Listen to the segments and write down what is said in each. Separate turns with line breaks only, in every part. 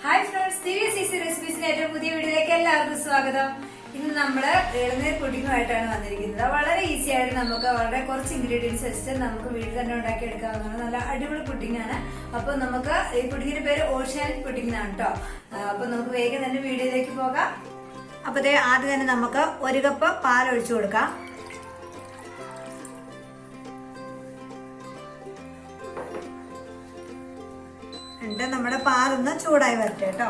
Hi friends, TVCC റെസിപ്പീസിന്റെ ഏറ്റവും പുതിയ വീഡിയോയിലേക്ക് എല്ലാവർക്കും സ്വാഗതം. ഇന്ന് നമ്മള് ഇളനീർ പുഡിങ്ങുമായിട്ടാണ് വന്നിരിക്കുന്നത്. വളരെ ഈസി ആയിട്ട് നമുക്ക് വളരെ കുറച്ച് ഇൻഗ്രീഡിയൻസ് വെച്ചിട്ട് നമുക്ക് വീട്ടിൽ തന്നെ ഉണ്ടാക്കി എടുക്കാവുന്നതാണ്. നല്ല അടിപൊളി പുഡിംഗ് ആണ്. അപ്പൊ നമുക്ക് ഈ പുഡിങ്ങിന്റെ പേര് ഓഷ്യാനിക് പുഡിംഗ് ആണ് കേട്ടോ. അപ്പൊ നമുക്ക് വേഗം തന്നെ വീഡിയോയിലേക്ക് പോകാം. അപ്പൊ ആദ്യം തന്നെ നമുക്ക് 1 കപ്പ് പാൽ ഒഴിച്ചു കൊടുക്കാം. നമ്മുടെ പാലൊന്ന് ചൂടായി വരട്ടെ കേട്ടോ.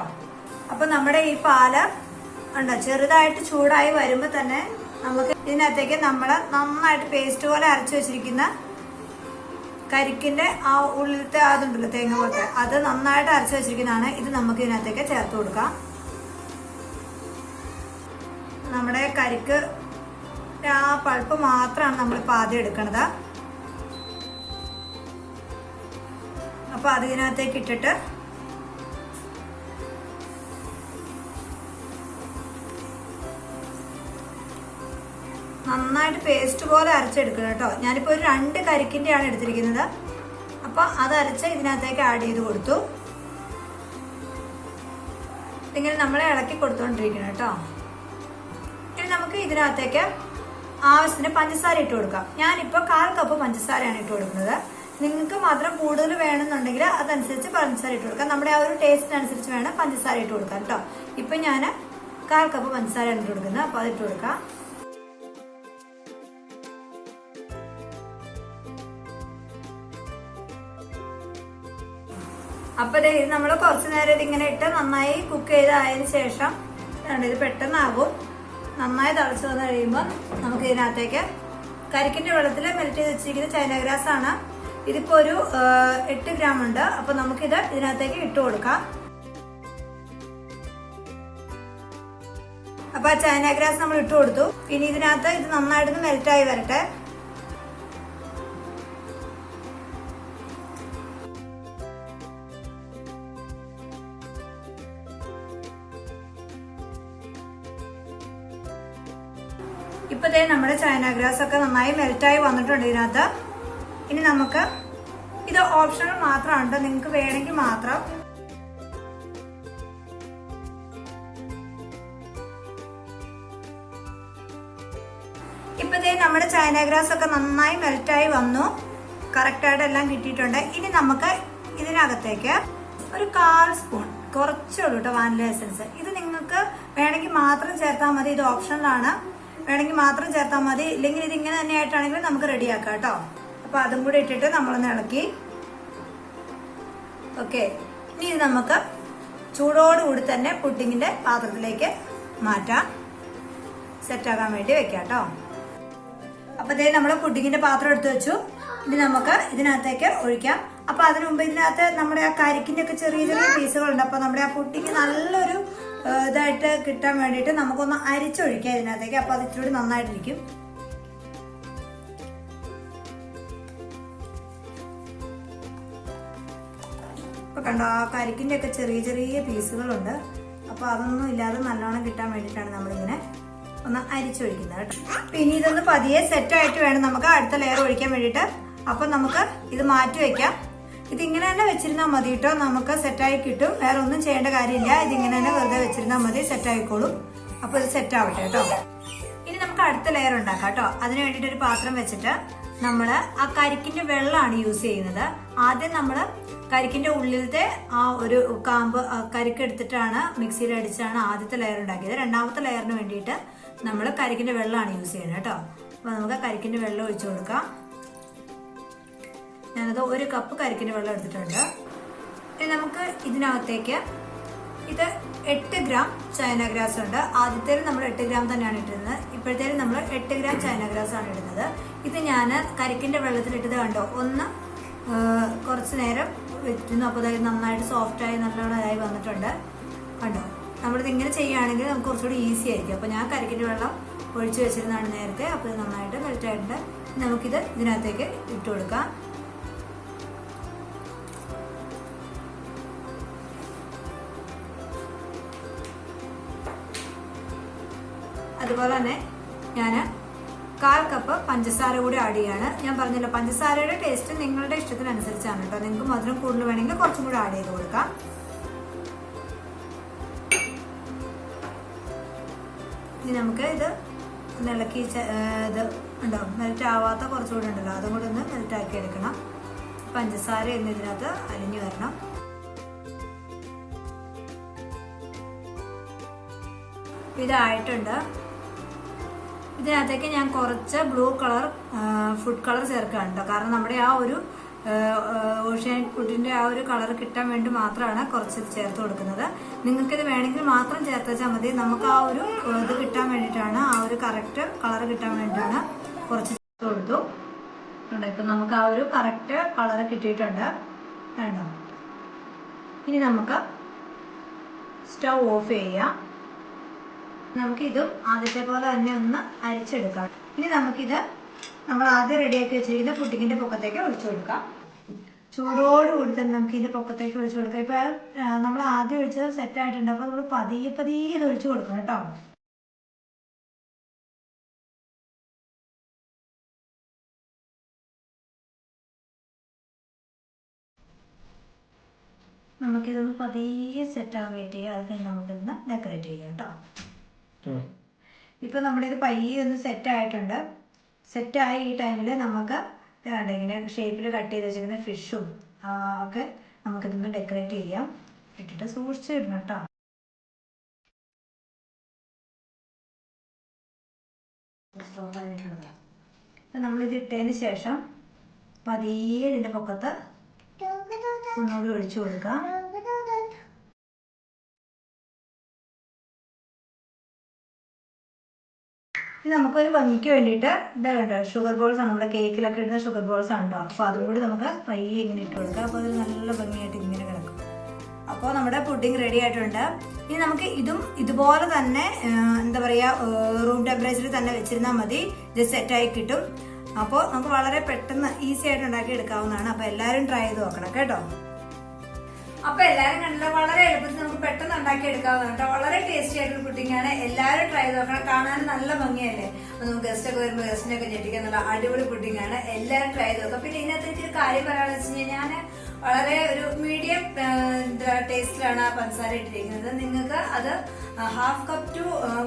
അപ്പൊ നമ്മുടെ ഈ പാല് ഉണ്ടോ ചെറുതായിട്ട് ചൂടായി വരുമ്പോ തന്നെ നമുക്ക് ഇതിനകത്തേക്ക് നമ്മള് നന്നായിട്ട് പേസ്റ്റ് പോലെ അരച്ചു വെച്ചിരിക്കുന്ന കരിക്കിന്റെ ആ ഉള്ളിലത്തെ അതുണ്ടല്ലോ തേങ്ങ പോലത്തെ അത് നന്നായിട്ട് അരച്ചു വെച്ചിരിക്കുന്നതാണ്. ഇത് നമുക്ക് ഇതിനകത്തേക്ക് ചേർത്ത് കൊടുക്കാം. നമ്മുടെ കരിക്ക് ആ പൾപ്പ് മാത്രമാണ് നമ്മളിപ്പോൾ ആദ്യം എടുക്കണത്. അപ്പൊ അത് ഇതിനകത്തേക്ക് ഇട്ടിട്ട് നന്നായിട്ട് പേസ്റ്റ് പോലെ അരച്ചെടുക്കണം കേട്ടോ. ഞാനിപ്പോൾ ഒരു 2 കരിക്കിൻ്റെയാണ് എടുത്തിരിക്കുന്നത്. അപ്പൊ അത് അരച്ച് ഇതിനകത്തേക്ക് ആഡ് ചെയ്ത് കൊടുത്തു. ഇങ്ങനെ നമ്മളെ ഇളക്കി കൊടുത്തോണ്ടിരിക്കണം കേട്ടോ. ഇനി നമുക്ക് ഇതിനകത്തേക്ക് ആവശ്യത്തിന് പഞ്ചസാര ഇട്ട് കൊടുക്കാം. ഞാനിപ്പോൾ 1/4 കപ്പ് പഞ്ചസാരയാണ് ഇട്ട് കൊടുക്കുന്നത്. നിങ്ങൾക്ക് മധുരം കൂടുതൽ വേണമെന്നുണ്ടെങ്കിൽ അതനുസരിച്ച് പഞ്ചസാര ഇട്ട് കൊടുക്കാം. നമ്മുടെ ആ ഒരു ടേസ്റ്റിനനുസരിച്ച് വേണം പഞ്ചസാര ഇട്ട് കൊടുക്കാം കേട്ടോ. ഇപ്പൊ ഞാൻ 1/4 കപ്പ് പഞ്ചസാരയാണ് ഇട്ട് കൊടുക്കുന്നത്. അപ്പൊ അതിട്ട് കൊടുക്കാം. അപ്പൊ ഇത് നമ്മൾ കുറച്ചു നേരം ഇതിങ്ങനെ ഇട്ട് നന്നായി കുക്ക് ചെയ്തായതിനു ശേഷം ഇത് പെട്ടെന്നാകും. നന്നായി തിളച്ച് വന്നു കഴിയുമ്പോൾ നമുക്ക് ഇതിനകത്തേക്ക് കരിക്കിന്റെ വെള്ളത്തിൽ മെൽറ്റ് ചെയ്ത് വെച്ചിരിക്കുന്ന ചൈന ഗ്രാസ് ആണ്. ഇതിപ്പോ ഒരു 8 ഗ്രാം ഉണ്ട്. അപ്പൊ നമുക്കിത് ഇതിനകത്തേക്ക് ഇട്ട് കൊടുക്കാം. അപ്പൊ ആ ചൈന ഗ്രാസ് നമ്മൾ ഇട്ട് കൊടുത്തു. ഇനി ഇതിനകത്ത് ഇത് നന്നായിട്ടൊന്ന് മെൽറ്റായി വരട്ടെ. ഇപ്പൊ നമ്മുടെ ചൈന ഗ്രാസ് ഒക്കെ നന്നായി മെൽറ്റായി വന്നിട്ടുണ്ട് ഇതിനകത്ത്. ഇനി നമുക്ക് ഇത് ഓപ്ഷണൽ മാത്രമാണ്, നിങ്ങൾക്ക് വേണമെങ്കിൽ മാത്രം. ഇപ്പത്തേ നമ്മുടെ ചൈന ഗ്രാസ് ഒക്കെ നന്നായി മെൽറ്റായി വന്നു. കറക്റ്റായിട്ട് എല്ലാം കിട്ടിയിട്ടുണ്ട്. ഇനി നമുക്ക് ഇതിനകത്തേക്ക് ഒരു 1/4 സ്പൂൺ കുറച്ചേ ഉള്ളൂ കേട്ടോ വാനില എസൻസ്. ഇത് നിങ്ങൾക്ക് വേണമെങ്കിൽ മാത്രം ചേർത്താൽ മതി. ഇത് ഓപ്ഷണലാണ്. വേണമെങ്കിൽ മാത്രം ചേർത്താൽ മതി. ഇല്ലെങ്കിൽ ഇത് ഇങ്ങനെ തന്നെ ആയിട്ടാണെങ്കിൽ നമുക്ക് റെഡിയാക്കാം കേട്ടോ. അപ്പൊ അതും കൂടി ഇട്ടിട്ട് നമ്മളൊന്ന് ഇളക്കി. ഓക്കെ, ഇനി ഇത് നമുക്ക് ചൂടോടുകൂടി തന്നെ പുഡിങ്ങിന്റെ പാത്രത്തിലേക്ക് മാറ്റാം. സെറ്റാക്കാൻ വേണ്ടി വെക്കാം കേട്ടോ. അപ്പൊ നമ്മൾ പുഡിങ്ങിന്റെ പാത്രം എടുത്തു വെച്ചു. ഇനി നമുക്ക് ഇതിനകത്തേക്ക് ഒഴിക്കാം. അപ്പൊ അതിനു മുമ്പ് ഇതിനകത്ത് നമ്മുടെ ആ കരിക്കിന്റെ ഒക്കെ ചെറിയ ചെറിയ പീസുകളുണ്ട്. അപ്പൊ നമ്മുടെ ആ പുഡിങ് നല്ലൊരു ഇതായിട്ട് കിട്ടാൻ വേണ്ടിയിട്ട് നമുക്കൊന്ന് അരിച്ചൊഴിക്കാം ഇതിനകത്തേക്ക്. അപ്പൊ അത് ഇച്ചിരി നന്നായിട്ടിരിക്കും. ഇപ്പൊ കണ്ടോ ആ കരിക്കിന്റെ ഒക്കെ ചെറിയ ചെറിയ പീസുകളുണ്ട്. അപ്പൊ അതൊന്നും ഇല്ലാതെ നല്ലോണം കിട്ടാൻ വേണ്ടിയിട്ടാണ് നമ്മളിങ്ങനെ ഒന്ന് അരിച്ചൊഴിക്കുന്നത് കേട്ടോ. പിന്നെ ഇതൊന്ന് പതിയെ സെറ്റായിട്ട് വേണം നമുക്ക് അടുത്ത ലെയർ ഒഴിക്കാൻ വേണ്ടിയിട്ട്. അപ്പൊ നമുക്ക് ഇത് മാറ്റി വെക്കാം. ഇതിങ്ങനെ തന്നെ വെച്ചിരുന്നാൽ മതി കേട്ടോ. നമുക്ക് സെറ്റായി കിട്ടും. വേറെ ഒന്നും ചെയ്യേണ്ട കാര്യമില്ല. ഇതിങ്ങനെ തന്നെ വെറുതെ വെച്ചിരുന്നാൽ മതി, സെറ്റായിക്കോളും. അപ്പൊ ഇത് സെറ്റ് ആവട്ടെ കേട്ടോ. ഇനി നമുക്ക് അടുത്ത ലെയർ ഉണ്ടാക്കാം കേട്ടോ. അതിന് വേണ്ടിയിട്ട് ഒരു പാത്രം വെച്ചിട്ട് നമ്മള് ആ കരിക്കിന്റെ വെള്ളമാണ് യൂസ് ചെയ്യുന്നത്. ആദ്യം നമ്മള് കരിക്കിന്റെ ഉള്ളിലത്തെ ആ ഒരു കാമ്പ് കരിക്ക് എടുത്തിട്ടാണ് മിക്സിയിൽ അടിച്ചാണ് ആദ്യത്തെ ലെയർ ഉണ്ടാക്കിയത്. രണ്ടാമത്തെ ലെയറിന് വേണ്ടിയിട്ട് നമ്മൾ കരിക്കിന്റെ വെള്ളമാണ് യൂസ് ചെയ്യുന്നത് കേട്ടോ. അപ്പൊ നമുക്ക് കരിക്കിന്റെ വെള്ളം ഒഴിച്ചു കൊടുക്കാം. ഞാനത് 1 കപ്പ് കരിക്കിന്റെ വെള്ളം എടുത്തിട്ടുണ്ട്. ഇനി നമുക്ക് ഇതിനകത്തേക്ക് ഇത് 8 ഗ്രാം ചൈന ഗ്രാസ് ഉണ്ട്. ആദ്യത്തേലും നമ്മൾ 8 ഗ്രാം തന്നെയാണ് ഇട്ടിരുന്നത്. ഇപ്പോഴത്തേലും നമ്മൾ 8 ഗ്രാം ചൈന ഗ്രാസ് ആണ് ഇടുന്നത്. ഇത് ഞാൻ കരിക്കിന്റെ വെള്ളത്തിലിട്ടത് കണ്ടോ ഒന്ന് കുറച്ച് നേരം വെച്ചിരുന്നു. അപ്പോൾ അതായത് നന്നായിട്ട് സോഫ്റ്റായി നല്ലോണം ഇതായി വന്നിട്ടുണ്ട് കണ്ടോ. നമ്മളിത് ഇങ്ങനെ ചെയ്യുകയാണെങ്കിൽ നമുക്ക് കുറച്ചുകൂടി ഈസി ആയിരിക്കും. അപ്പോൾ ഞാൻ കരിക്കിന്റെ വെള്ളം ഒഴിച്ചു വെച്ചിരുന്നതാണ് നേരത്തെ. അപ്പോൾ ഇത് നന്നായിട്ട് മെൽറ്റായിട്ടുണ്ട്. നമുക്കിത് ഇതിനകത്തേക്ക് ഇട്ട് കൊടുക്കാം. അതുപോലെ തന്നെ ഞാൻ 1/4 കപ്പ് പഞ്ചസാര കൂടി ആഡ് ചെയ്യാണ്. ഞാൻ പറഞ്ഞല്ലോ പഞ്ചസാരയുടെ ടേസ്റ്റ് നിങ്ങളുടെ ഇഷ്ടത്തിനനുസരിച്ചാണ് കേട്ടോ. നിങ്ങൾക്ക് മധുരം കൂടുതൽ വേണമെങ്കിൽ കുറച്ചും കൂടി ആഡ് ചെയ്ത് കൊടുക്കാം. ഇനി നമുക്ക് ഇത് ഇളക്കി ഇത് ഉണ്ടോ മെൽറ്റ് ആവാത്ത കുറച്ചുകൂടി ഉണ്ടല്ലോ, അതും കൂടി ഒന്ന് മെൽറ്റാക്കി എടുക്കണം. പഞ്ചസാര എന്ന് ഇതിനകത്ത് അലിഞ്ഞു വരണം. ഇതായിട്ടുണ്ട്. ഇതിനകത്തേക്ക് ഞാൻ കുറച്ച് ബ്ലൂ കളർ ഫുഡ് കളർ ചേർക്കാനുണ്ടോ, കാരണം നമ്മുടെ ആ ഒരു ഓഷ്യാനിക് ഫുഡിന്റെ ആ ഒരു കളർ കിട്ടാൻ വേണ്ടി മാത്രമാണ് കുറച്ച് ചേർത്ത് കൊടുക്കുന്നത്. നിങ്ങൾക്കിത് വേണമെങ്കിൽ മാത്രം ചേർത്ത് വെച്ചാൽ മതി. നമുക്ക് ആ ഒരു ഇത് കിട്ടാൻ വേണ്ടിയിട്ടാണ്, ആ ഒരു കറക്റ്റ് കളർ കിട്ടാൻ വേണ്ടിയിട്ടാണ് കുറച്ച് ചേർത്ത് കൊടുത്തു. ഇപ്പം നമുക്ക് ആ ഒരു കറക്റ്റ് കളർ കിട്ടിയിട്ടുണ്ട്. വേണ്ടോ? ഇനി നമുക്ക് സ്റ്റൗ ഓഫ് ചെയ്യാം. നമുക്കിതും ആദ്യത്തെ പോലെ തന്നെ ഒന്ന് അരിച്ചെടുക്കാം. ഇനി നമുക്കിത് നമ്മൾ ആദ്യം റെഡിയാക്കി വെച്ചിരിക്കുന്ന പുഡിങ്ങിന്റെ പൊക്കത്തേക്ക് ഒഴിച്ചു കൊടുക്കാം. ചൂടോടുകൂടി തന്നെ നമുക്ക് ഇതിന്റെ പൊക്കത്തേക്ക് ഒഴിച്ചു കൊടുക്കാം. ഇപ്പൊ നമ്മൾ ആദ്യം ഒഴിച്ചത് സെറ്റ് ആയിട്ടുണ്ട്. അപ്പൊ നമ്മൾ പതിയെ പതിയെ ഇത് ഒഴിച്ചു കൊടുക്കണം കേട്ടോ. നമുക്കിതൊന്ന് പതിയെ സെറ്റ് ആവാൻ വേണ്ടി അത് നമുക്കിന്ന് ഡെക്കറേറ്റ് ചെയ്യാം കേട്ടോ. ഇപ്പൊ നമ്മുടെ ഇത് പയ്യെ ഒന്ന് സെറ്റ് ആയിട്ടുണ്ട്. സെറ്റായി ഈ ടൈമിൽ നമുക്ക് ഇങ്ങനെ ഷേപ്പിൽ കട്ട് ചെയ്ത് വെച്ചിരിക്കുന്ന ഫിഷും ഒക്കെ നമുക്കിതൊന്ന് ഡെക്കറേറ്റ് ചെയ്യാം. ഇട്ടിട്ട് സൂക്ഷിച്ചിടണം കേട്ടോ. നമ്മളിത് ഇട്ടതിന് ശേഷം പതിയെ ഇതിൻ്റെ പൊക്കത്ത് ഒന്നുകൂടി ഒഴിച്ചു കൊടുക്കാം. ഇത് നമുക്കൊരു ഭംഗിക്ക് വേണ്ടിയിട്ട് ഇതാ ഷുഗർ ബോൾസ് ആണ്, നമ്മുടെ കേക്കിലൊക്കെ ഇടുന്ന ഷുഗർ ബോൾസ് ആണ് കേട്ടോ. അപ്പോൾ അതും കൂടി നമുക്ക് പയ്യെ ഇങ്ങനെ ഇട്ട് കൊടുക്കാം. അപ്പോൾ അത് നല്ല ഭംഗിയായിട്ട് ഇങ്ങനെ കിടക്കും. അപ്പോൾ നമ്മുടെ പുഡിംഗ് റെഡി ആയിട്ടുണ്ട്. ഇനി നമുക്ക് ഇതും ഇതുപോലെ തന്നെ എന്താ പറയുക റൂം ടെമ്പറേച്ചറിൽ തന്നെ വെച്ചിരുന്നാൽ മതി. ഇത് സെറ്റായി കിട്ടും. അപ്പോൾ നമുക്ക് വളരെ പെട്ടെന്ന് ഈസി ആയിട്ട് ഉണ്ടാക്കി എടുക്കാവുന്നതാണ്. അപ്പോൾ എല്ലാവരും ട്രൈ ചെയ്ത് നോക്കണം കേട്ടോ. അപ്പൊ എല്ലാരും കണ്ടല്ലോ, വളരെ എളുപ്പത്തിൽ നമുക്ക് പെട്ടെന്ന് ഉണ്ടാക്കി എടുക്കാവുന്നതാണ് കേട്ടോ. വളരെ ടേസ്റ്റി ആയിട്ടൊരു പുഡിംഗ് ആണ്. എല്ലാവരും ട്രൈ ചെയ്ത് നോക്കണം. കാണാൻ നല്ല ഭംഗിയല്ലേ. അപ്പൊ നമുക്ക് ഗസ്റ്റ് ഒക്കെ വരുമ്പോൾ ഗസ്റ്റിനെ ഒക്കെ ഞെട്ടിക്കാൻ നല്ല അടിപൊളി പുഡിംഗ് ആണ്. എല്ലാവരും ട്രൈ ചെയ്ത് നോക്കാം. പിന്നെ ഇതിനകത്ത് എനിക്കൊരു കാര്യം പറയാന്ന് വെച്ച് കഴിഞ്ഞാൽ ഞാൻ വളരെ ഒരു മീഡിയം ടേസ്റ്റിലാണ് ആ പഞ്ചസാര ഇട്ടിരിക്കുന്നത്. നിങ്ങൾക്ക് അത് 1/2 കപ്പ് ടു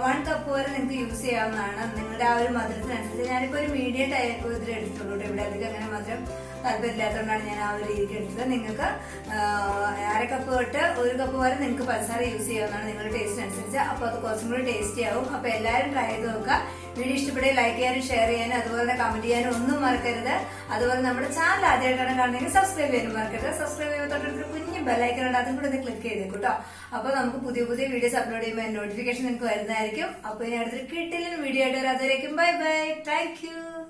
1 കപ്പ് വരെ നിങ്ങൾക്ക് യൂസ് ചെയ്യാവുന്നതാണ് നിങ്ങളുടെ ആ ഒരു മധുരത്തിനനുസരിച്ച്. ഞാനിപ്പോൾ ഒരു മീഡിയം ഇതിൽ എടുത്തിട്ടുള്ളൂ. ഇവിടെ അധികം അങ്ങനെ മധുരം താല്പര്യമില്ലാത്തതുകൊണ്ടാണ് ഞാൻ ആ ഒരു രീതിക്ക് എടുത്തത്. നിങ്ങൾക്ക് 1/2 കപ്പ് തൊട്ട് 1 കപ്പ് വരെ നിങ്ങൾക്ക് പഞ്ചസാര യൂസ് ചെയ്യാവുന്നതാണ് നിങ്ങളുടെ ടേസ്റ്റ് അനുസരിച്ച്. അപ്പോൾ അത് കുറച്ചും കൂടി ടേസ്റ്റി ആവും. അപ്പോൾ എല്ലാവരും ട്രൈ ചെയ്ത് നോക്കുക. വീഡിയോ ഇഷ്ടപ്പെടുക ലൈക്ക് ചെയ്യാനും ഷെയർ ചെയ്യാനും അതുപോലെ തന്നെ കമന്റ് ചെയ്യാനും ഒന്നും മറക്കരുത്. അതുപോലെ നമ്മുടെ ചാനൽ ആദ്യമായിട്ടാണ് കാണുന്നതെങ്കിൽ സബ്സ്ക്രൈബ് ചെയ്യാനും മറക്കരുത്. സബ്സ്ക്രൈബ് ചെയ്യുമ്പോൾ തൊട്ടടുത്തൊരു കുഞ്ഞു ബെല്ലൈക്കൺ ഉണ്ട്, അതും കൂടെ ഒന്ന് ക്ലിക്ക് ചെയ്തേക്കും കേട്ടോ. അപ്പോൾ നമുക്ക് പുതിയ പുതിയ വീഡിയോസ് അപ്ലോഡ് ചെയ്യുമ്പോൾ നോട്ടിഫിക്കേഷൻ നിങ്ങൾക്ക് വരുന്നതായിരിക്കും. അപ്പോൾ ഇനി അടുത്തൊരു കിട്ടില്ല വീഡിയോ ആയിട്ട് വരാം. അതുവരേക്കും ബൈ ബൈ. Thank you.